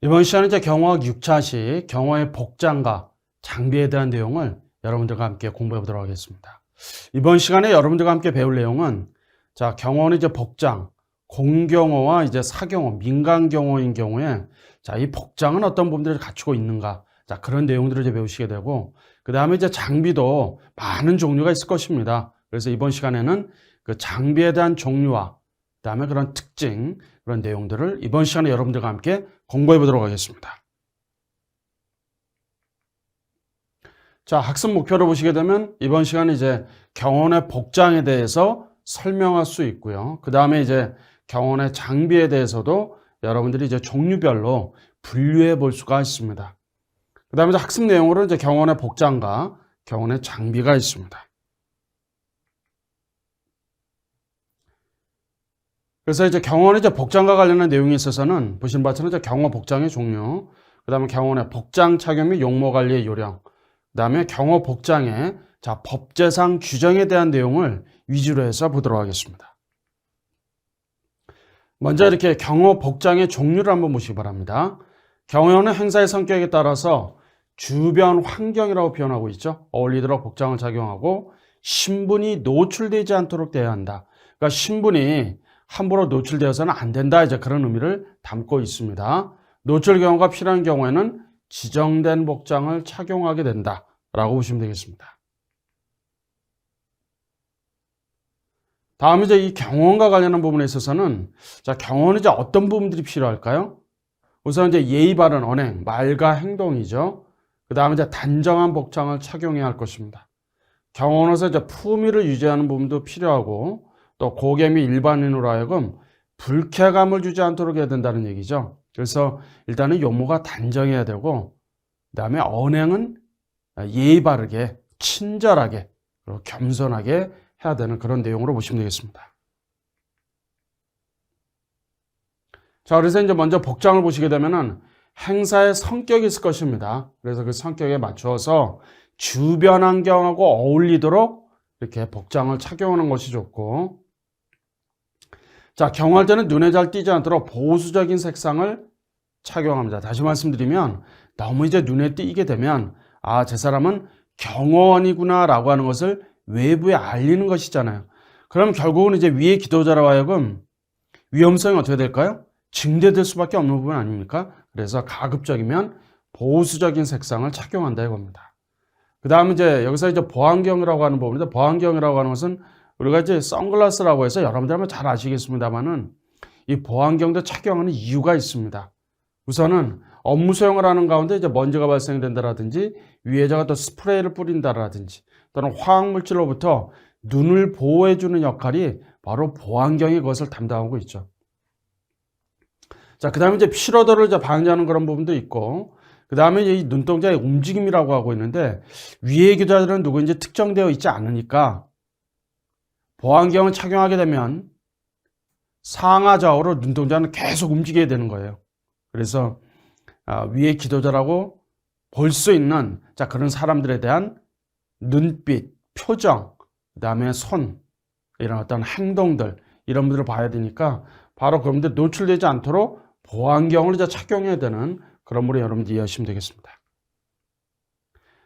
이번 시간은 이제 경호학 6차시 경호의 복장과 장비에 대한 내용을 여러분들과 함께 공부해 보도록 하겠습니다. 이번 시간에 여러분들과 함께 배울 내용은 경호는 이제 복장, 공경호와 이제 사경호, 민간경호인 경우에 이 복장은 어떤 부분들을 갖추고 있는가, 그런 내용들을 이제 배우시게 되고, 그 다음에 이제 장비도 많은 종류가 있을 것입니다. 그래서 이번 시간에는 그 장비에 대한 종류와 그 다음에 그런 특징, 그런 내용들을 이번 시간에 여러분들과 함께 공부해 보도록 하겠습니다. 학습 목표를 보시게 되면 이번 시간에 이제 경호원의 복장에 대해서 설명할 수 있고요. 그 다음에 이제 경호원의 장비에 대해서도 여러분들이 이제 종류별로 분류해 볼 수가 있습니다. 그 다음에 학습 내용으로 이제 경호원의 복장과 경호원의 장비가 있습니다. 그래서 이제 경호원의 복장과 관련한 내용에 있어서는 보신 바처럼 이제 경호 복장의 종류, 그 다음에 경호원의 복장 착용 및 용모 관리의 요령, 그 다음에 경호 복장의 법제상 규정에 대한 내용을 위주로 해서 보도록 하겠습니다. 먼저 이렇게 경호 복장의 종류를 한번 보시기 바랍니다. 경호원은 행사의 성격에 따라서 주변 환경이라고 표현하고 있죠. 어울리도록 복장을 착용하고 신분이 노출되지 않도록 대해야 한다. 그러니까 신분이 함부로 노출되어서는 안 된다, 이제 그런 의미를 담고 있습니다. 노출 경우가 필요한 경우에는 지정된 복장을 착용하게 된다라고 보시면 되겠습니다. 다음 이제 이 경호원과 관련한 부분에 있어서는 경호원은 이제 어떤 부분들이 필요할까요? 우선 이제 예의 바른 언행, 말과 행동이죠. 그 다음에 이제 단정한 복장을 착용해야 할 것입니다. 경호원에서 이제 품위를 유지하는 부분도 필요하고, 또 고객 및 일반인으로 하여금 불쾌감을 주지 않도록 해야 된다는 얘기죠. 그래서 일단은 용모가 단정해야 되고, 그 다음에 언행은 예의 바르게, 친절하게, 그리고 겸손하게 해야 되는 그런 내용으로 보시면 되겠습니다. 그래서 이제 먼저 복장을 보시게 되면은 행사의 성격이 있을 것입니다. 그래서 그 성격에 맞춰서 주변 환경하고 어울리도록 이렇게 복장을 착용하는 것이 좋고, 경호할 때는 눈에 잘 띄지 않도록 보수적인 색상을 착용합니다. 다시 말씀드리면 너무 이제 눈에 띄게 되면 제 사람은 경호원이구나 라고 하는 것을 외부에 알리는 것이잖아요. 그럼 결국은 이제 위의 기도자로 하여금 위험성이 어떻게 될까요? 증대될 수밖에 없는 부분 아닙니까? 그래서 가급적이면 보수적인 색상을 착용한다 이겁니다. 그 다음에 이제 여기서 이제 보안경이라고 하는 부분인데, 보안경이라고 하는 것은 우리가 이제 선글라스라고 해서 여러분들 아마 잘 아시겠습니다만은 이 보안경도 착용하는 이유가 있습니다. 우선은 업무 수행을 하는 가운데 이제 먼지가 발생된다라든지 위에다가 또 스프레이를 뿌린다라든지 또는 화학물질로부터 눈을 보호해주는 역할이 바로 보안경이 그것을 담당하고 있죠. 그 다음에 이제 피로도를 이제 방지하는 그런 부분도 있고, 그 다음에 이 눈동자의 움직임이라고 하고 있는데, 위의 기도자들은 누구인지 특정되어 있지 않으니까 보안경을 착용하게 되면 상하좌우로 눈동자는 계속 움직여야 되는 거예요. 그래서 위의 기도자라고 볼 수 있는 그런 사람들에 대한 눈빛, 표정, 그 다음에 손, 이런 어떤 행동들, 이런 분들을 봐야 되니까 바로 그런 분들 노출되지 않도록 보안경을 이제 착용해야 되는 그런 분을 여러분들이 이해하시면 되겠습니다.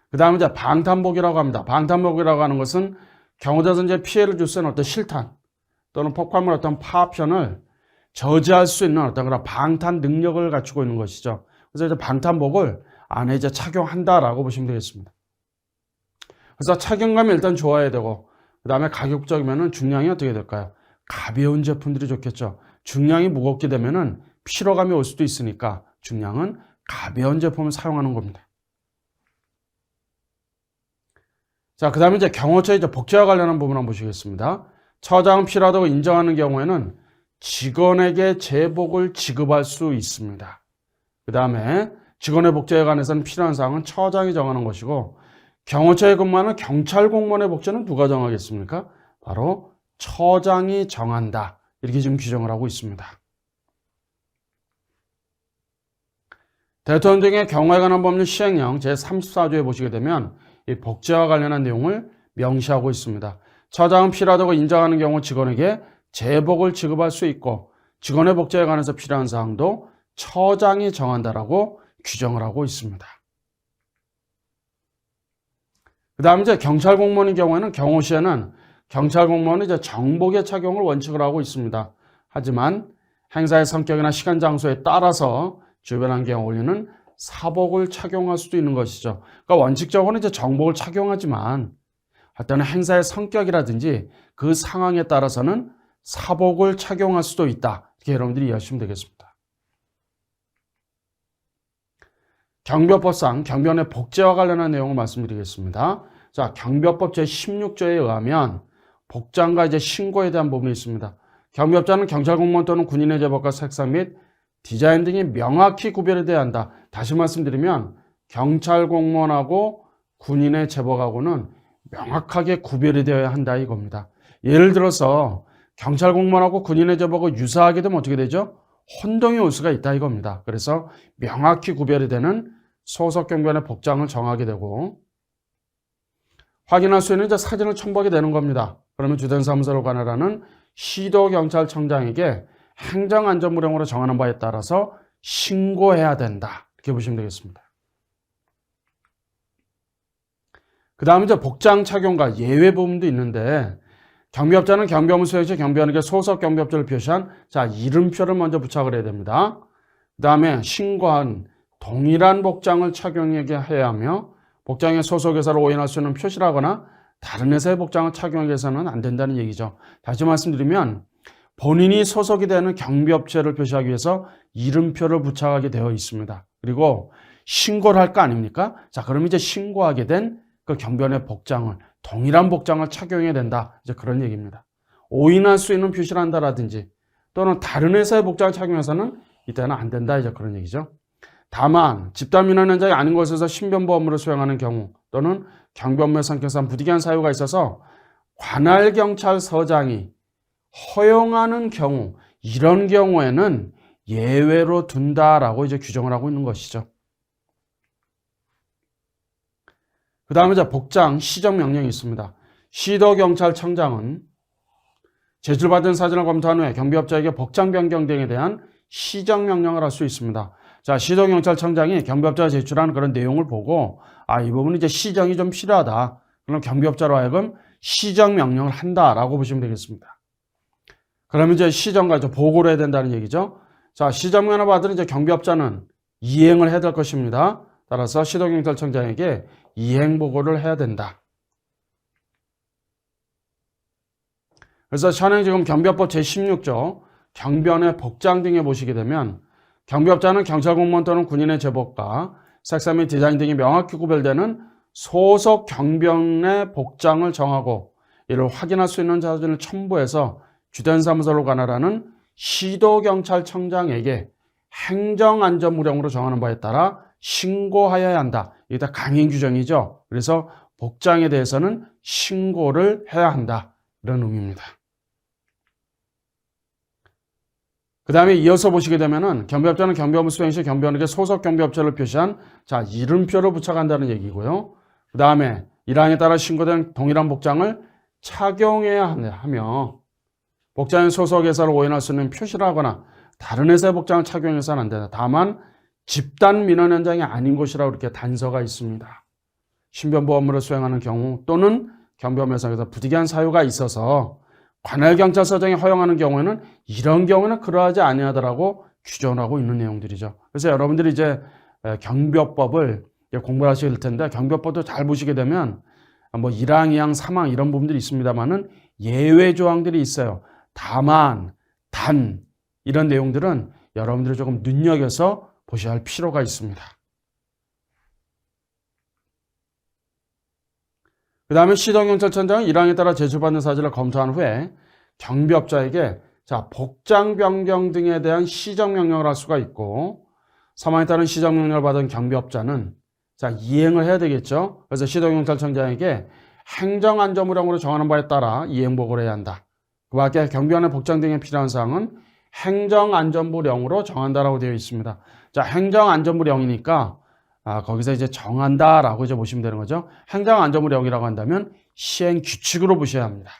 그 다음에 이제 방탄복이라고 합니다. 방탄복이라고 하는 것은 경호자에서 이제 피해를 줄 수 있는 어떤 실탄 또는 폭발물 어떤 파편을 저지할 수 있는 어떤 그런 방탄 능력을 갖추고 있는 것이죠. 그래서 이제 방탄복을 안에 이제 착용한다라고 보시면 되겠습니다. 그래서 착용감이 일단 좋아야 되고, 그 다음에 가격적이면은 중량이 어떻게 될까요? 가벼운 제품들이 좋겠죠. 중량이 무겁게 되면은 피로감이 올 수도 있으니까 중량은 가벼운 제품을 사용하는 겁니다. 그 다음에 이제 경호처의 복지와 관련한 부분 한번 보시겠습니다. 처장은 필요하다고 인정하는 경우에는 직원에게 제복을 지급할 수 있습니다. 그 다음에 직원의 복지에 관해서는 필요한 사항은 처장이 정하는 것이고, 경호처에 근무하는 경찰 공무원의 복지는 누가 정하겠습니까? 바로 처장이 정한다, 이렇게 지금 규정을 하고 있습니다. 대통령의 경호에 관한 법률 시행령 제34조에 보시게 되면 이 복지와 관련한 내용을 명시하고 있습니다. 처장은 필요하다고 인정하는 경우 직원에게 제복을 지급할 수 있고, 직원의 복지에 관해서 필요한 사항도 처장이 정한다라고 규정을 하고 있습니다. 그 다음에 이제 경찰 공무원인 경우에는 경호시에는 경찰 공무원은 이제 정복의 착용을 원칙으로 하고 있습니다. 하지만 행사의 성격이나 시간 장소에 따라서 주변 환경에 어울리는 사복을 착용할 수도 있는 것이죠. 그러니까 원칙적으로는 이제 정복을 착용하지만 어떤 행사의 성격이라든지 그 상황에 따라서는 사복을 착용할 수도 있다. 이렇게 여러분들이 이해하시면 되겠습니다. 경비법상 경비원의 복제와 관련한 내용을 말씀드리겠습니다. 자, 경비법 제16조에 의하면 복장과 이제 신고에 대한 부분이 있습니다. 경비업자는 경찰 공무원 또는 군인의 제복과 색상 및 디자인 등이 명확히 구별이 돼야 한다. 다시 말씀드리면 경찰 공무원하고 군인의 제복하고는 명확하게 구별이 되어야 한다 이겁니다. 예를 들어서 경찰 공무원하고 군인의 제복을 유사하게 되면 어떻게 되죠? 혼동이 올 수가 있다 이겁니다. 그래서 명확히 구별이 되는 소속 경비원의 복장을 정하게 되고 확인할 수 있는 이제 사진을 첨부하게 되는 겁니다. 그러면 주된 사무소를 관할하는 시도경찰청장에게 행정안전무령으로 정하는 바에 따라서 신고해야 된다. 이렇게 보시면 되겠습니다. 그 다음에 이제 복장 착용과 예외 부분도 있는데 경비업자는 경비업무 수행 시 경비원에게 소속 경비업자를 표시한 이름표를 먼저 부착을 해야 됩니다. 그 다음에 신고한 동일한 복장을 착용하게 해야 하며 복장의 소속 회사를 오인할 수 있는 표시라거나 다른 회사의 복장을 착용하게 해서는 안 된다는 얘기죠. 다시 말씀드리면 본인이 소속이 되는 경비업체를 표시하기 위해서 이름표를 부착하게 되어 있습니다. 그리고 신고를 할 거 아닙니까? 자, 그럼 이제 신고하게 된 그 경비원의 복장을 동일한 복장을 착용해야 된다. 이제 그런 얘기입니다. 오인할 수 있는 표시를 한다라든지 또는 다른 회사의 복장을 착용해서는 이때는 안 된다. 이제 그런 얘기죠. 다만 집단 민원 현장이 아닌 곳에서 신변보호 업무를 수행하는 경우 또는 경비 업무의 성격상 부득이한 사유가 있어서 관할경찰서장이 허용하는 경우 이런 경우에는 예외로 둔다라고 이제 규정을 하고 있는 것이죠. 그 다음에 이제 복장 시정 명령이 있습니다. 시도경찰청장은 제출받은 사진을 검토한 후에 경비업자에게 복장 변경 등에 대한 시정 명령을 할 수 있습니다. 자, 시도경찰청장이 경비업자가 제출한 그런 내용을 보고 이 부분은 이제 시정이 좀 필요하다. 그럼 경비업자로 하여금 시정 명령을 한다라고 보시면 되겠습니다. 그러면 이제 시정과 보고를 해야 된다는 얘기죠. 자, 시정 명령을 받은 이제 경비업자는 이행을 해야 될 것입니다. 따라서 시도경찰청장에게 이행 보고를 해야 된다. 그래서 현행 지금 경비법 제16조 경비원의 복장 등에 보시게 되면 경비업자는 경찰 공무원 또는 군인의 제복과 색상 및 디자인 등이 명확히 구별되는 소속 경비원의 복장을 정하고 이를 확인할 수 있는 사진을 첨부해서 주된 사무소로 관할하는 시도경찰청장에게 행정안전무령으로 정하는 바에 따라 신고하여야 한다. 이게 다 강행 규정이죠. 그래서 복장에 대해서는 신고를 해야 한다. 이런 의미입니다. 그 다음에 이어서 보시게 되면은 경비업자는 경비업무 수행 시 경비원에게 소속 경비업체를 표시한 이름표를 부착한다는 얘기고요. 그 다음에 일항에 따라 신고된 동일한 복장을 착용해야 하며 복장의 소속 회사를 오인할 수 있는 표시를 하거나 다른 회사의 복장을 착용해서는 안 된다. 다만 집단 민원 현장이 아닌 곳이라고 이렇게 단서가 있습니다. 신변보호 업무를 수행하는 경우 또는 경비업무 현장에서 부득이한 사유가 있어서 관할경찰서장이 허용하는 경우에는 이런 경우는 그러하지 아니하더라고 규정하고 있는 내용들이죠. 그래서 여러분들이 이제 경비법을 공부를 하시게 될 텐데 경비법도 잘 보시게 되면 뭐 1항, 2항, 3항 이런 부분들이 있습니다만은 예외 조항들이 있어요. 다만, 단 이런 내용들은 여러분들이 조금 눈여겨서 보셔야 할 필요가 있습니다. 그 다음에 시도경찰청장은 1항에 따라 제출받는 사진을 검토한 후에 경비업자에게 복장 변경 등에 대한 시정명령을 할 수가 있고 3항에 따른 시정명령을 받은 경비업자는 이행을 해야 되겠죠. 그래서 시도경찰청장에게 행정안전무령으로 정하는 바에 따라 이행보고를 해야 한다. 그 밖에 경비원의 복장 등에 필요한 사항은 행정안전부령으로 정한다라고 되어 있습니다. 행정안전부령이니까 거기서 이제 정한다라고 이제 보시면 되는 거죠. 행정안전부령이라고 한다면 시행규칙으로 보셔야 합니다.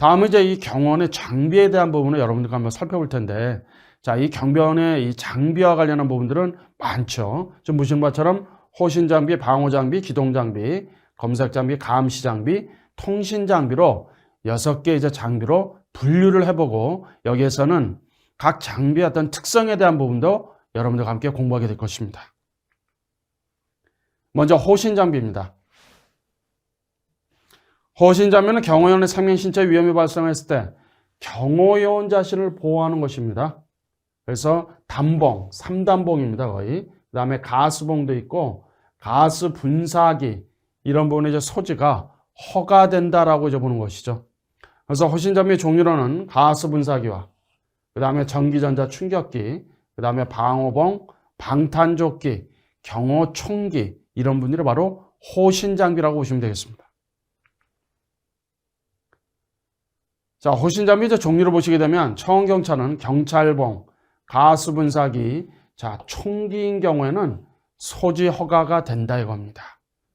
다음은 이제 이 경호원의 장비에 대한 부분을 여러분들과 한번 살펴볼 텐데, 자, 이 경비원의 이 장비와 관련한 부분들은 많죠. 지금 보시는 것처럼 호신 장비, 방호 장비, 기동 장비, 검색 장비, 감시 장비, 통신 장비로 6개 이제 장비로 분류를 해보고, 여기에서는 각 장비의 어떤 특성에 대한 부분도 여러분들과 함께 공부하게 될 것입니다. 먼저 호신 장비입니다. 호신 장비는 경호원의 생명 신체 위험이 발생했을 때 경호요원 자신을 보호하는 것입니다. 그래서 단봉, 3단봉입니다, 거의. 그 다음에 가스봉도 있고, 가스 분사기, 이런 부분의 이제 소지가 허가된다라고 이제 보는 것이죠. 그래서 호신 장비의 종류로는 가스 분사기와, 그 다음에 전기전자 충격기, 그 다음에 방호봉, 방탄조끼, 경호총기, 이런 분들이 바로 호신 장비라고 보시면 되겠습니다. 자, 호신 장비 이제 종류를 보시게 되면, 청원경찰은 경찰봉, 가스 분사기, 자, 총기인 경우에는 소지 허가가 된다 이겁니다.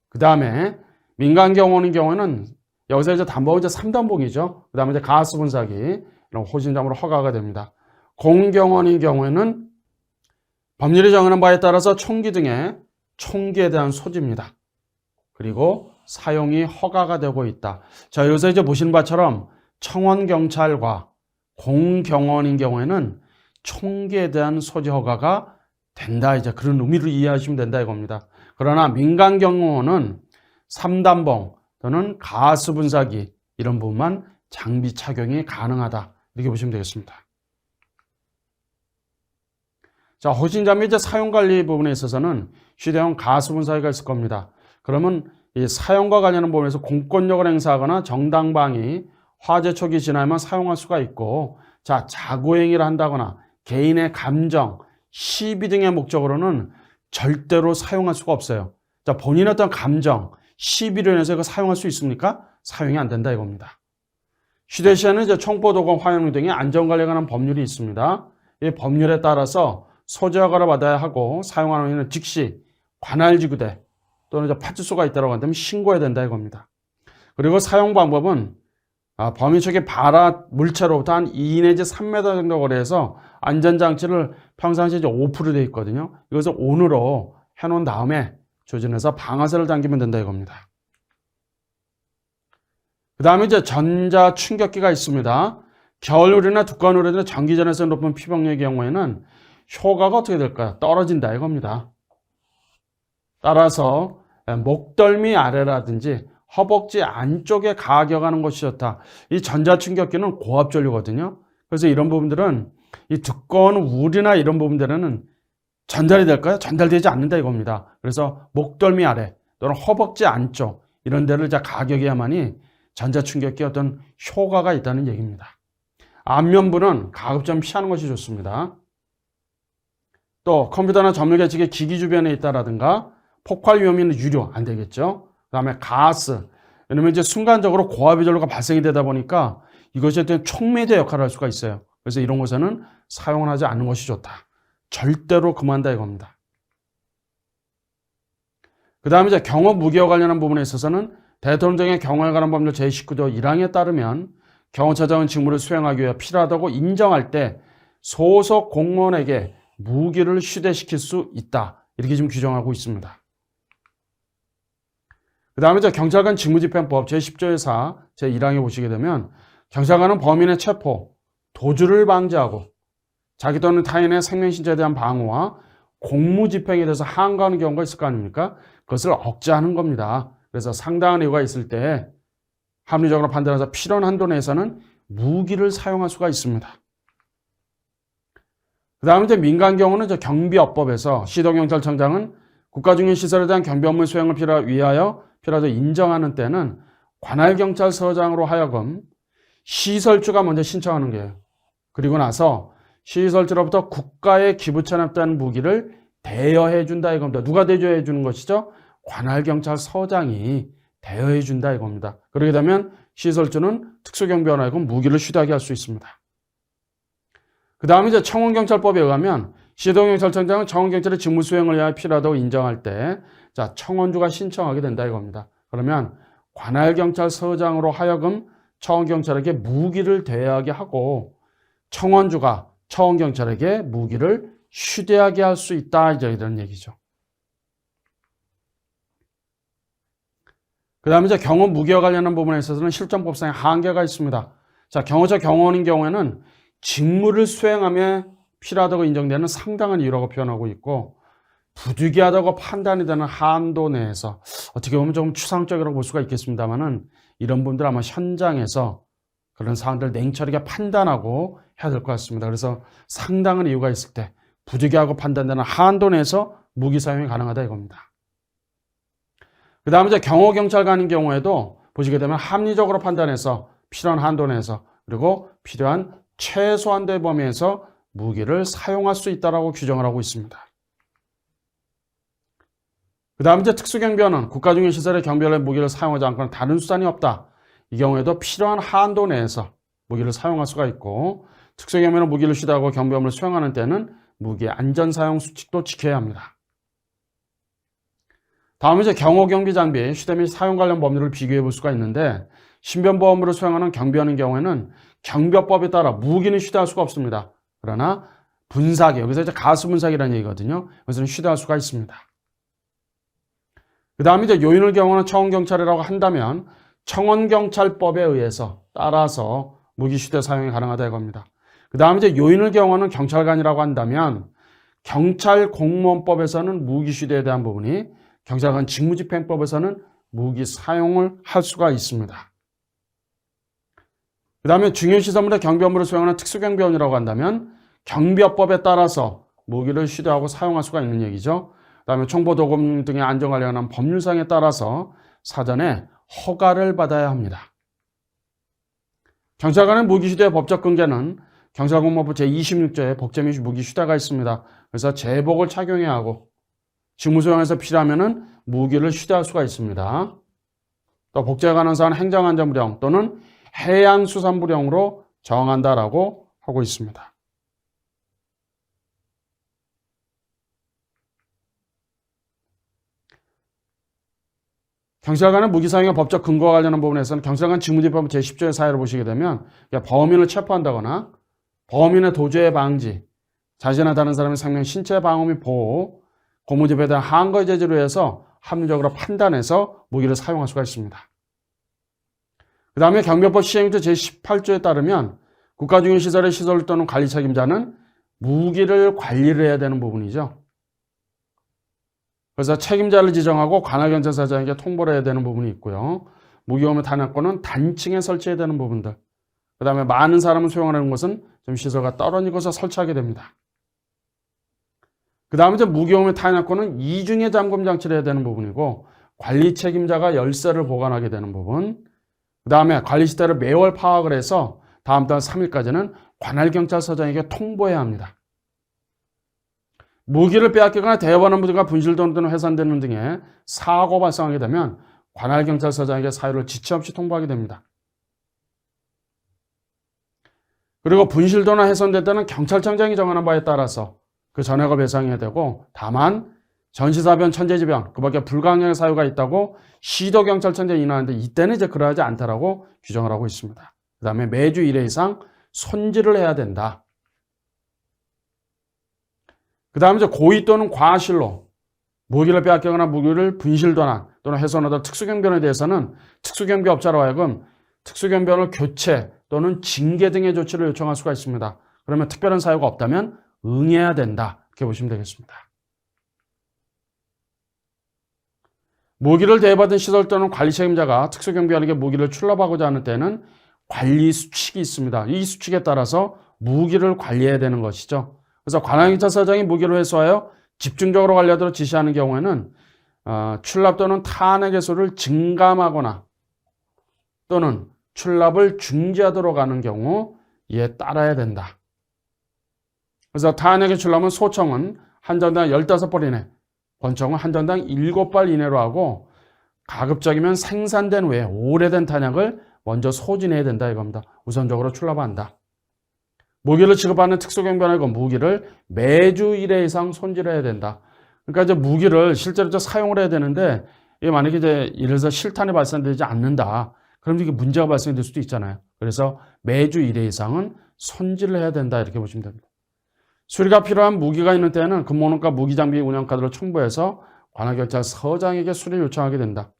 그 다음에 민간 경호원인 경우에는 여기서 이제 단봉은 이제 3단봉이죠. 그 다음에 이제 가스 분사기, 이런 호신장비로 허가가 됩니다. 공경원인 경우에는 법률이 정하는 바에 따라서 총기 등의 총기에 대한 소지입니다. 그리고 사용이 허가가 되고 있다. 자, 여기서 이제 보시는 바처럼 청원경찰과 공경원인 경우에는 총기에 대한 소지 허가가 된다. 이제 그런 의미로 이해하시면 된다 이겁니다. 그러나 민간 경호원은 3단봉 또는 가스 분사기 이런 부분만 장비 착용이 가능하다. 이렇게 보시면 되겠습니다. 자, 호신 장비 이제 사용 관리 부분에 있어서는 휴대용 가스 분사기가 있을 겁니다. 그러면 이 사용과 관련한 부분에서 공권력을 행사하거나 정당방위, 화재 초기 지나면 사용할 수가 있고, 자, 자고행위를 한다거나 개인의 감정, 시비 등의 목적으로는 절대로 사용할 수가 없어요. 자, 본인의 어떤 감정, 시비로 인해서 이거 사용할 수 있습니까? 사용이 안 된다 이겁니다. 휴대시에는 이제 총포도공, 화염류 등의 안전관리에 관한 법률이 있습니다. 이 법률에 따라서 소지 허가를 받아야 하고, 사용하는 이는 즉시 관할지구대 또는 이제 파출소가 있다고 한다면 신고해야 된다 이겁니다. 그리고 사용 방법은 범위 쪽의 발화 물체로부터 한 2 내지 3m 정도 거리에서 안전장치를 평상시에 이제 5% 되어 있거든요. 이것을 ON으로 해놓은 다음에 조준해서 방아쇠를 당기면 된다 이겁니다. 그 다음에 이제 전자 충격기가 있습니다. 겨울우리나 두꺼운 우리나 전기전에서 높은 피복력의 경우에는 효과가 어떻게 될까요? 떨어진다 이겁니다. 따라서 목덜미 아래라든지 허벅지 안쪽에 가격하는 것이 좋다. 이 전자충격기는 고압전류거든요. 그래서 이런 부분들은 이 두꺼운 울이나 이런 부분들은 전달이 될까요? 전달되지 않는다 이겁니다. 그래서 목덜미 아래 또는 허벅지 안쪽 이런 데를 가격해야만이 전자충격기의 어떤 효과가 있다는 얘기입니다. 안면부는 가급적 피하는 것이 좋습니다. 또 컴퓨터나 전문계측의 기기 주변에 있다라든가 폭발 위험이 있는 유료 안 되겠죠. 그 다음에 가스, 왜냐면 이제 순간적으로 고압의 전류가 발생이 되다 보니까 이것이 어떤 촉매제 역할을 할 수가 있어요. 그래서 이런 곳에는 사용을 하지 않는 것이 좋다. 절대로 금한다 이겁니다. 그 다음에 이제 경호 무기와 관련한 부분에 있어서는 대통령령의 경호에 관한 법률 제19조 1항에 따르면 경호처장은 직무를 수행하기 위해 필요하다고 인정할 때 소속 공무원에게 무기를 휴대시킬 수 있다. 이렇게 지금 규정하고 있습니다. 그 다음에 경찰관 직무집행법 제10조의 4, 제1항에 보시게 되면 경찰관은 범인의 체포, 도주를 방지하고 자기 또는 타인의 생명신체에 대한 방어와 공무집행에 대해서 항거하는 경우가 있을 거 아닙니까? 그것을 억제하는 겁니다. 그래서 상당한 이유가 있을 때 합리적으로 판단해서 필요한 한도 내에서는 무기를 사용할 수가 있습니다. 그 다음에 민간 경우는 경비업법에서 시도경찰청장은 국가중요시설에 대한 경비 업무 수행을 위하여 필요하다고 인정하는 때는 관할경찰서장으로 하여금 시설주가 먼저 신청하는 거예요. 그리고 나서 시설주로부터 국가에 기부천합된 무기를 대여해 준다 이겁니다. 누가 대여해 주는 것이죠? 관할경찰서장이 대여해 준다 이겁니다. 그렇게 되면 시설주는 특수경비원에 하여금 무기를 휴대하게 할 수 있습니다. 그 다음에 청원경찰법에 의하면 시도경찰청장은 청원경찰의 직무 수행을 위하여 필요하다고 인정할 때 청원주가 신청하게 된다 이겁니다. 그러면 관할경찰서장으로 하여금 청원경찰에게 무기를 대여하게 하고 청원주가 청원경찰에게 무기를 휴대하게 할 수 있다. 이런 얘기죠. 그 다음에 이제 경호 무기와 관련한 부분에 있어서는 실정법상의 한계가 있습니다. 자, 경호처 경호원인 경우에는 직무를 수행하며 필요하다고 인정되는 상당한 이유라고 표현하고 있고, 부득이하다고 판단이 되는 한도 내에서, 어떻게 보면 조금 추상적이라고 볼 수가 있겠습니다만은, 이런 분들 아마 현장에서 그런 사항들을 냉철하게 판단하고 해야 될 것 같습니다. 그래서 상당한 이유가 있을 때 부득이하고 판단되는 한도 내에서 무기 사용이 가능하다 이겁니다. 그 다음에 이제 경호경찰관인 경우에도 보시게 되면 합리적으로 판단해서 필요한 한도 내에서, 그리고 필요한 최소한도의 범위에서 무기를 사용할 수 있다라고 규정을 하고 있습니다. 그 다음 이제 특수경비원은 국가중요시설의 경비원의 무기를 사용하지 않고는 다른 수단이 없다. 이 경우에도 필요한 한도 내에서 무기를 사용할 수가 있고, 특수경비원은 무기를 휴대하고 경비업무를 수행하는 때는 무기의 안전사용 수칙도 지켜야 합니다. 다음은 이제 경호경비 장비 휴대 및 사용 관련 법률을 비교해 볼 수가 있는데, 신변보험으로 수행하는 경비원인 경우에는 경비법에 따라 무기는 휴대할 수가 없습니다. 그러나 분사기, 여기서 이제 가수분사기라는 얘기거든요. 그것은 휴대할 수가 있습니다. 그 다음에 이제 요인을 경호하는 청원경찰이라고 한다면 청원경찰법에 의해서 따라서 무기 휴대 사용이 가능하다 이겁니다. 그 다음에 이제 요인을 경호하는 경찰관이라고 한다면 경찰공무원법에서는 무기 휴대에 대한 부분이, 경찰관 직무집행법에서는 무기 사용을 할 수가 있습니다. 그 다음에 중요시설물의 경비 업무를 수행하는 특수경비원이라고 한다면 경비업법에 따라서 무기를 휴대하고 사용할 수가 있는 얘기죠. 그 다음에 총보도금 등의 안전 관련한 법률상에 따라서 사전에 허가를 받아야 합니다. 경찰관의 무기 휴대의 법적 근거는 경찰공무원법 제26조에 복제 및 무기 휴대가 있습니다. 그래서 제복을 착용해야 하고 직무 수행에서 필요하면 무기를 휴대할 수가 있습니다. 또 복제에 관한 사안은 행정안전부령 또는 해양수산부령으로 정한다라고 하고 있습니다. 경찰관의 무기 사용의 법적 근거와 관련한 부분에서는 경찰관 직무집행법 제10조의 사유를 보시게 되면 범인을 체포한다거나 범인의 도주의 방지, 자신이나 다른 사람의 생명, 신체 방어 및 보호, 공무집에 대한 항거의 제지로 해서 합리적으로 판단해서 무기를 사용할 수가 있습니다. 그 다음에 경비법 시행조 제18조에 따르면 국가중요시설의 시설 또는 관리 책임자는 무기를 관리를 해야 되는 부분이죠. 그래서 책임자를 지정하고 관할경찰서장에게 통보를 해야 되는 부분이 있고요. 무기오염 탄약고는 단층에 설치해야 되는 부분들. 그 다음에 많은 사람을 수용하는 곳은 좀 시설과 떨어진 곳에 설치하게 됩니다. 그 다음에 이제 무기오염 탄약고는 이중의 잠금 장치를 해야 되는 부분이고, 관리 책임자가 열쇠를 보관하게 되는 부분. 그 다음에 관리 시대를 매월 파악을 해서 다음 달 3일까지는 관할경찰서장에게 통보해야 합니다. 무기를 빼앗기거나 대여받는 무기가 분실되는 또는 훼손되는 등의 사고 발생하게 되면 관할경찰서장에게 사유를 지체 없이 통보하게 됩니다. 그리고 분실되거나 훼손될 때는 경찰청장이 정하는 바에 따라서 그 전액을 배상해야 되고, 다만 전시사변, 천재지변, 그 밖에 불가항력의 사유가 있다고 시도경찰청장이 인하는데 이때는 이제 그러하지 않다라고 규정을 하고 있습니다. 그 다음에 매주 1회 이상 손질을 해야 된다. 그 다음에 이제 고의 또는 과실로 무기를 빼앗기거나 무기를 분실도난 또는 훼손하던 특수경비원에 대해서는 특수경비업자로 하여금 특수경비원을 교체 또는 징계 등의 조치를 요청할 수가 있습니다. 그러면 특별한 사유가 없다면 응해야 된다. 이렇게 보시면 되겠습니다. 무기를 대여받은 시설 또는 관리 책임자가 특수경비원에게 무기를 출납하고자 하는 때는 관리 수칙이 있습니다. 이 수칙에 따라서 무기를 관리해야 되는 것이죠. 그래서 관할경찰서장이 무기를 회수하여 집중적으로 관리하도록 지시하는 경우에는 출납 또는 탄핵 개수를 증감하거나 또는 출납을 중지하도록 하는 경우 이에 따라야 된다. 그래서 탄핵의 출납은 소청은 한 장당 15발 이내, 권청은 한 장당 7발 이내로 하고, 가급적이면 생산된 후에 오래된 탄약을 먼저 소진해야 된다 이겁니다. 우선적으로 출납한다. 무기를 취급하는 특수경비원은 무기를 매주 1회 이상 손질해야 된다. 그러니까 이제 무기를 실제로 사용을 해야 되는데, 이게 만약에 이제 이래서 실탄이 발생되지 않는다. 그럼 이게 문제가 발생될 수도 있잖아요. 그래서 매주 1회 이상은 손질을 해야 된다 이렇게 보시면 됩니다. 수리가 필요한 무기가 있는 때에는 금목록과 무기장비 운영카드를 첨부해서 관할경찰서장에게 수리를 요청하게 된다.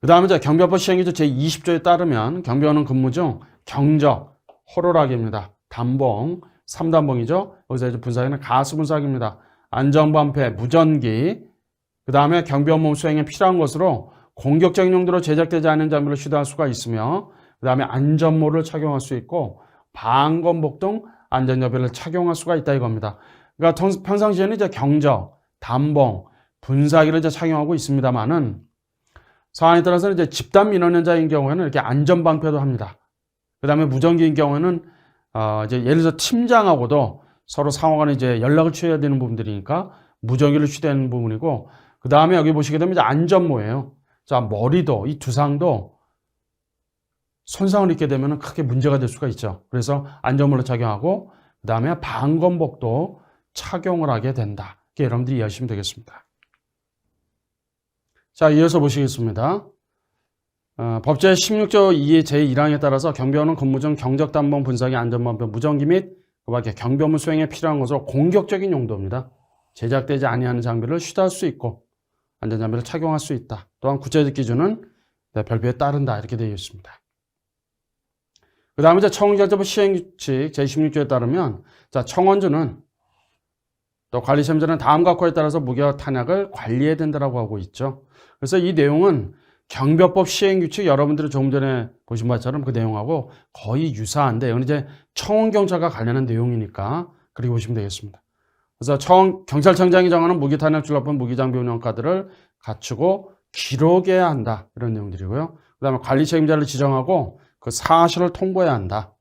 그 다음에 경비법 시행규칙 제20조에 따르면 경비원은 근무 중 경적, 호루라기입니다. 단봉, 3단봉이죠. 여기서 이제 분사기는 가스분사기입니다. 안전방패, 무전기, 그 다음에 경비 업무 수행에 필요한 것으로 공격적인 용도로 제작되지 않은 장비를 휴대할 수가 있으며 그 다음에 안전모를 착용할 수 있고 방검복 등 안전여배를 착용할 수가 있다 이겁니다. 그러니까 평상시에는 이제 경적, 단봉, 분사기를 이제 착용하고 있습니다만은 사안에 따라서는 이제 집단 민원연자인 경우에는 이렇게 안전방패도 합니다. 그 다음에 무전기인 경우에는 이제 예를 들어서 팀장하고도 서로 상호간에 이제 연락을 취해야 되는 부분들이니까 무전기를 휴대하는 부분이고 그 다음에 여기 보시게 되면 이제 안전모예요. 자, 머리도 이 두상도 손상을 입게 되면 크게 문제가 될 수가 있죠. 그래서 안전모를 착용하고 그 다음에 방검복도 착용을 하게 된다. 이렇게 여러분들이 이해하시면 되겠습니다. 자, 이어서 보시겠습니다. 법제 16조 2의 제1항에 따라서 경비원은 근무 중 경적, 단봉, 분사기, 안전방패, 무전기 및 그 밖에 경비 업무 수행에 필요한 것으로 공격적인 용도입니다. 제작되지 아니하는 장비를 휴대할 수 있고 안전장비를 착용할 수 있다. 또한 구체적 기준은 별표에 따른다. 이렇게 되어 있습니다. 그 다음에 청원경찰법 시행규칙 제16조에 따르면 청원주는 또 관리시험자는 다음과 과에 따라서 무기와 탄약을 관리해야 된다고 하고 있죠. 그래서 이 내용은 경비법 시행규칙 여러분들이 조금 전에 보신 것처럼 그 내용하고 거의 유사한데 이건 이제 청원경찰과 관련한 내용이니까 그렇게 보시면 되겠습니다. 그래서 경찰청장이 정하는 무기탄약 출납품 무기장비 운영카드를 갖추고 기록해야 한다. 이런 내용들이고요. 그 다음에 관리 책임자를 지정하고 그 사실을 통보해야 한다.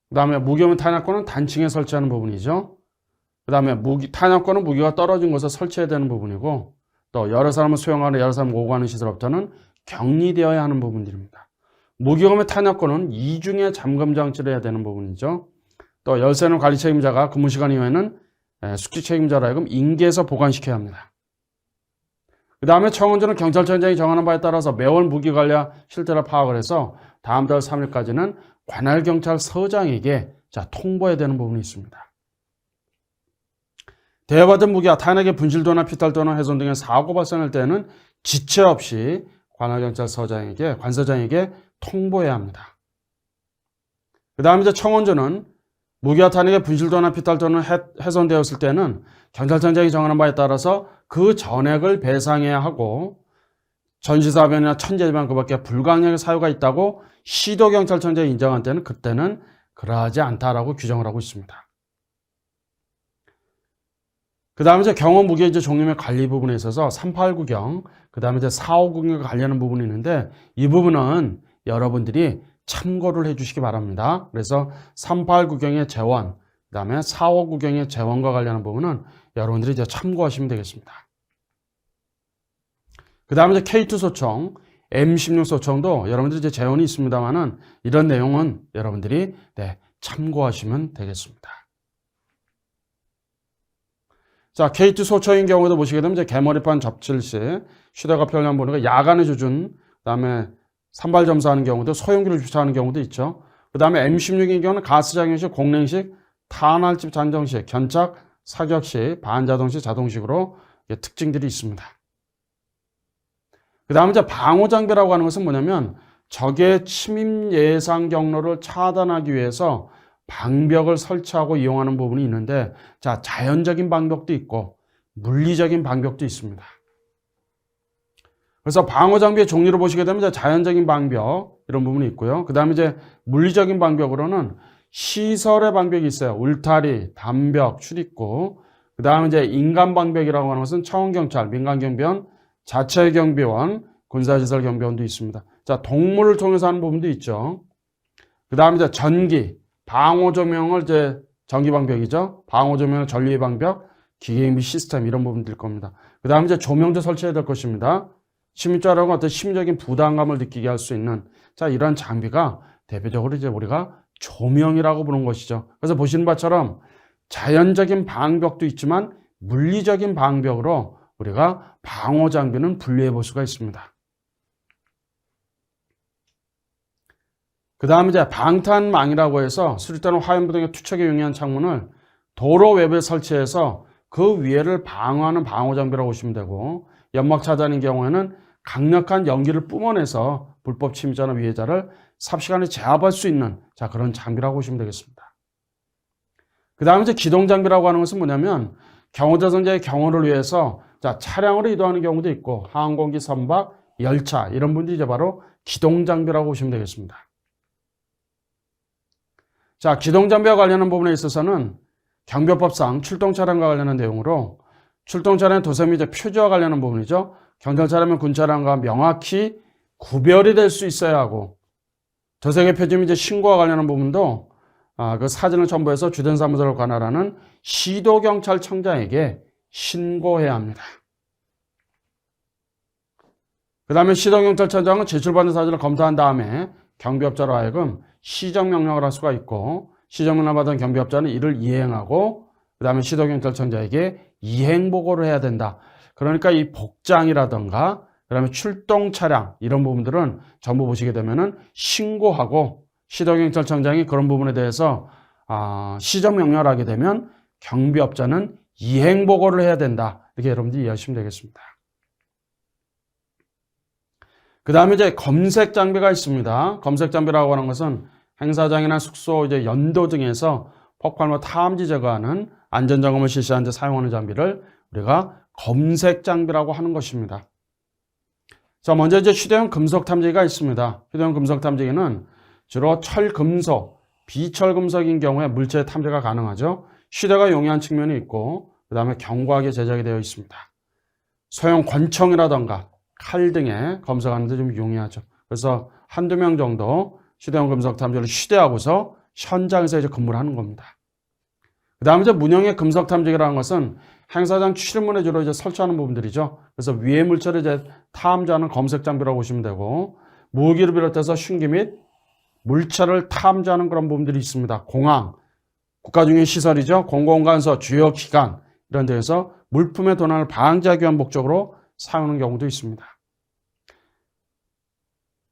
그 다음에 무기업무 탄약권은 단층에 설치하는 부분이죠. 그 다음에 탄약권은 무기가 떨어진 곳에 설치해야 되는 부분이고 또 여러 사람을 수용하는 여러 사람을 오고하는 시설업자는 격리되어야 하는 부분들입니다. 무기업무 탄약권은 이중에 잠금 장치를 해야 되는 부분이죠. 또 열쇠는 관리 책임자가 근무 시간 이후에는 숙직 책임자로 하여금 인계해서 보관시켜야 합니다. 그 다음에 청원주는 경찰청장이 정하는 바에 따라서 매월 무기 관리와 실태를 파악을 해서 다음 달 3일까지는 관할경찰서장에게 통보해야 되는 부분이 있습니다. 대여받은 무기와 탄약의 분실도나 피탈도나 훼손 등의 사고 발생할 때는 지체 없이 관서장에게 통보해야 합니다. 그 다음에 이제 청원주는 무기와 탄약의 분실도나 피탈도는 훼손되었을 때는 경찰청장이 정하는 바에 따라서 그 전액을 배상해야 하고 전시사변이나 천재지만 그밖에 불가항력의 사유가 있다고 시도경찰청장이 인정한 때는 그때는 그러하지 않다라고 규정을 하고 있습니다. 그 다음에 이제 경호 무기 종류 및 관리 부분에 있어서 389경, 그 다음에 이제 459경과 관련한 부분이 있는데 이 부분은 여러분들이 참고를 해주시기 바랍니다. 그래서 389경의 재원, 그 다음에 459경의 재원과 관련한 부분은 여러분들이 이제 참고하시면 되겠습니다. 그 다음에 이제 K2 소총, M16 소총도 여러분들이 이제 재원이 있습니다만은 이런 내용은 여러분들이 참고하시면 되겠습니다. 자, K2 소총인 경우도 보시게 되면 이제 개머리판 접칠 시 휴대가 편리한 번호가 야간에 조준, 그 다음에 산발 점사하는 경우도 소형기를 주차하는 경우도 있죠. 그 다음에 M16인 경우는 가스장용식, 공랭식, 탄알집 잔정식, 견착, 사격식, 반자동식, 자동식으로 특징들이 있습니다. 그 다음에 이제 방호장비라고 하는 것은 뭐냐면 적의 침입 예상 경로를 차단하기 위해서 방벽을 설치하고 이용하는 부분이 있는데 자연적인 방벽도 있고 물리적인 방벽도 있습니다. 그래서 방호장비의 종류를 보시게 되면 자연적인 방벽 이런 부분이 있고요. 그 다음에 이제 물리적인 방벽으로는 시설의 방벽이 있어요. 울타리, 담벽, 출입구. 그 다음에 이제 인간 방벽이라고 하는 것은 청원경찰, 민간경비원, 자체경비원, 군사시설 경비원도 있습니다. 자, 동물을 통해서 하는 부분도 있죠. 그 다음에 이제 전기, 방호조명을 전기방벽이죠. 방호조명을 전류의 방벽, 기계인비 시스템 이런 부분들 겁니다. 그 다음에 이제 조명도 설치해야 될 것입니다. 침입자라고 어떤 심리적인 부담감을 느끼게 할 수 있는 이런 장비가 대표적으로 이제 우리가 조명이라고 부르는 것이죠. 그래서 보시는 바처럼 자연적인 방벽도 있지만 물리적인 방벽으로 우리가 방호 장비는 분류해 볼 수가 있습니다. 그 다음에 이제 방탄망이라고 해서 수리탄 화염부 등의 투척에 용이한 창문을 도로 외부에 설치해서 그 위에를 방어하는 방호 장비라고 보시면 되고, 연막 차단인 경우에는 강력한 연기를 뿜어내서 불법 침입자나 위해자를 삽시간에 제압할 수 있는 그런 장비라고 보시면 되겠습니다. 그 다음에 이제 기동 장비라고 하는 것은 뭐냐면 경호대상자의 경호를 위해서 차량으로 이동하는 경우도 있고 항공기, 선박, 열차 이런 분들이 이제 바로 기동 장비라고 보시면 되겠습니다. 기동 장비와 관련한 부분에 있어서는 경비법상 출동 차량과 관련한 내용으로 출동 차량의 도세 및 표지와 관련한 부분이죠. 경찰차량이면 군차량과 명확히 구별이 될 수 있어야 하고, 도색의 표지 및 신고와 관련한 부분도 그 사진을 첨부해서 주된 사무소를 관할하는 시도경찰청장에게 신고해야 합니다. 그 다음에 시도경찰청장은 제출받은 사진을 검토한 다음에 경비업자로 하여금 시정명령을 할 수가 있고, 시정명령을 받은 경비업자는 이를 이행하고 그 다음에 시도경찰청장에게 이행보고를 해야 된다. 그러니까 이 복장이라던가 그 다음에 출동 차량 이런 부분들은 전부 보시게 되면은 신고하고, 시도경찰청장이 그런 부분에 대해서 시정명령을 하게 되면 경비업자는 이행보고를 해야 된다. 이렇게 여러분들이 이해하시면 되겠습니다. 그 다음에 이제 검색 장비가 있습니다. 검색 장비라고 하는 것은 행사장이나 숙소, 연도 등에서 폭발물 탐지 제거하는 안전점검을 실시하는 데 사용하는 장비를 우리가 검색 장비라고 하는 것입니다. 먼저 휴대용 금속 탐지기가 있습니다. 휴대용 금속 탐지기는 주로 철, 금속, 비철 금속인 경우에 물체 탐지가 가능하죠. 휴대가 용이한 측면이 있고 그 다음에 견고하게 제작이 되어 있습니다. 소형 권총이라던가 칼 등에 검색하는 데 좀 용이하죠. 그래서 한두 명 정도 휴대용 금속 탐지기를 휴대하고서 현장에서 근무를 하는 겁니다. 그 다음에 문형의 금속 탐지기라는 것은 행사장 출입문에 주로 설치하는 부분들이죠. 그래서 위해 물체를 탐지하는 검색 장비라고 보시면 되고, 무기를 비롯해서 흉기 및 물체를 탐지하는 그런 부분들이 있습니다. 공항, 국가 중의 시설이죠. 공공간서, 주요 기관 이런 데에서 물품의 도난을 방지하기 위한 목적으로 사용하는 경우도 있습니다.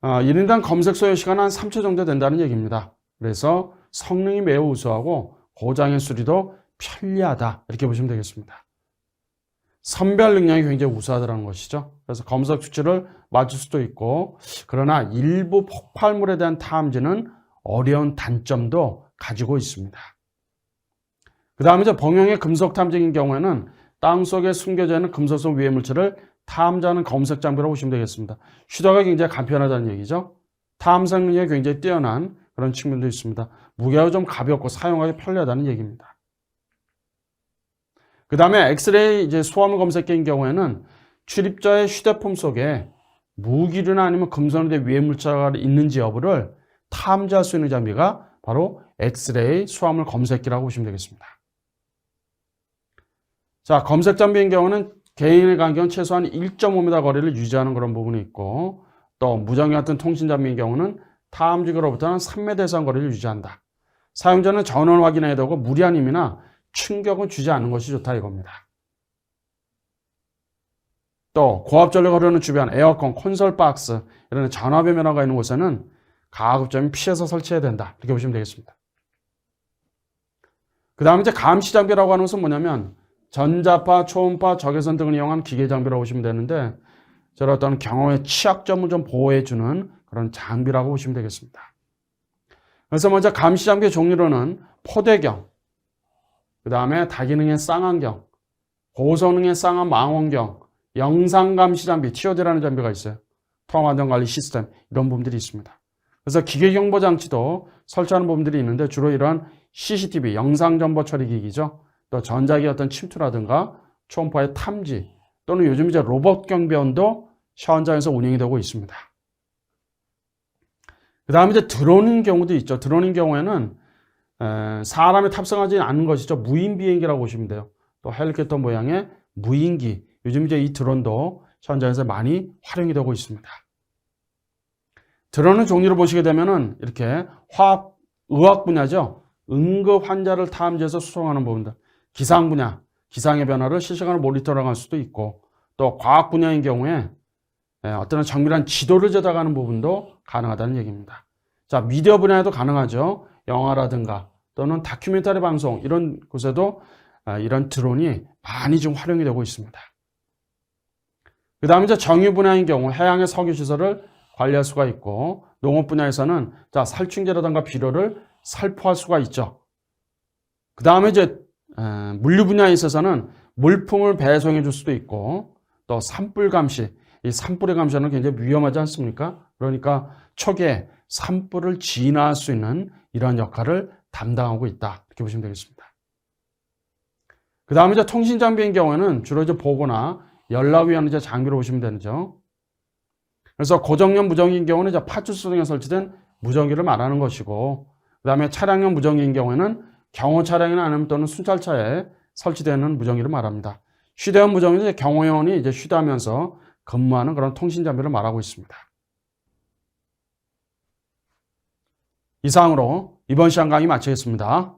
1인당 검색 소요 시간은 한 3초 정도 된다는 얘기입니다. 그래서 성능이 매우 우수하고 고장의 수리도 편리하다 이렇게 보시면 되겠습니다. 선별 능력이 굉장히 우수하다는 것이죠. 그래서 검색 수치를 맞출 수도 있고, 그러나 일부 폭발물에 대한 탐지는 어려운 단점도 가지고 있습니다. 그 다음에 범용의 금속 탐지기인 경우에는 땅속에 숨겨져 있는 금속성 위해 물체를 탐지하는 검색 장비라고 보시면 되겠습니다. 휴대가 굉장히 간편하다는 얘기죠. 탐색 능력이 굉장히 뛰어난 그런 측면도 있습니다. 무게가 좀 가볍고 사용하기 편리하다는 얘기입니다. 그 다음에 엑스레이 소화물 검색기인 경우에는 출입자의 휴대폰 속에 무기류나 아니면 금속의 위해 물체가 있는지 여부를 탐지할 수 있는 장비가 바로 엑스레이 소화물 검색기라고 보시면 되겠습니다. 검색 장비인 경우는 개인의 간격은 최소한 1.5m 거리를 유지하는 그런 부분이 있고, 또 무전기 같은 통신 장비인 경우는 탐지기로부터는 3m 이상 거리를 유지한다. 사용자는 전원을 확인해야 되고 무리한 힘이나 충격은 주지 않는 것이 좋다 이겁니다. 또 고압 전류가 흐르는 주변, 에어컨, 콘솔 박스 이런 전압의 면허가 있는 곳에는 가급적이면 피해서 설치해야 된다. 이렇게 보시면 되겠습니다. 그 다음에 감시 장비라고 하는 것은 뭐냐면 전자파, 초음파, 적외선 등을 이용한 기계 장비라고 보시면 되는데, 저런 어떤 경호의 취약점을 좀 보호해주는 그런 장비라고 보시면 되겠습니다. 그래서 먼저 감시 장비의 종류로는 포대경, 그 다음에 다기능의 쌍안경, 고성능의 쌍안 망원경, 영상 감시 장비, TOD라는 장비가 있어요. 통합안전관리 시스템 이런 부분들이 있습니다. 그래서 기계 경보 장치도 설치하는 부분들이 있는데 주로 이러한 CCTV, 영상 정보 처리 기기죠. 또 전자기 어떤 침투라든가 초음파의 탐지, 또는 요즘 로봇 경비원도 현장에서 운영이 되고 있습니다. 그 다음에 드론인 경우도 있죠. 드론인 경우에는 사람이 탑승하지 않는 것이죠. 무인 비행기라고 보시면 돼요. 또 헬리콥터 모양의 무인기, 요즘 이 드론도 현장에서 많이 활용이 되고 있습니다. 드론의 종류를 보시게 되면은 이렇게 화학, 의학 분야죠. 응급 환자를 탐지해서 수송하는 부분들, 기상 분야, 기상의 변화를 실시간으로 모니터링할 수도 있고, 또 과학 분야인 경우에 어떤 정밀한 지도를 제작하는 부분도 가능하다는 얘기입니다. 자, 미디어 분야에도 가능하죠. 영화라든가 또는 다큐멘터리 방송 이런 곳에도 이런 드론이 많이 좀 활용이 되고 있습니다. 그 다음에 이제 정유 분야인 경우 해양의 석유 시설을 관리할 수가 있고, 농업 분야에서는 자, 살충제라든가 비료를 살포할 수가 있죠. 그 다음에 이제 물류 분야에 있어서는 물품을 배송해 줄 수도 있고, 또 산불 감시, 이 산불의 감시는 굉장히 위험하지 않습니까? 그러니까 초기에 산불을 진화할 수 있는 이러한 역할을 담당하고 있다, 이렇게 보시면 되겠습니다. 그 다음에 이제 통신 장비인 경우에는 주로 이제 보고나 연락 위한 이제 장비로 보시면 되죠. 그래서 고정형 무전기인 경우는 이제 파출소 등에 설치된 무전기를 말하는 것이고, 그 다음에 차량용 무전기인 경우에는 경호 차량이나 아니면 또는 순찰차에 설치되는 무전기를 말합니다. 휴대용 무전기는 이제 경호원이 이제 휴대하면서 근무하는 그런 통신 장비를 말하고 있습니다. 이상으로 이번 시간 강의 마치겠습니다.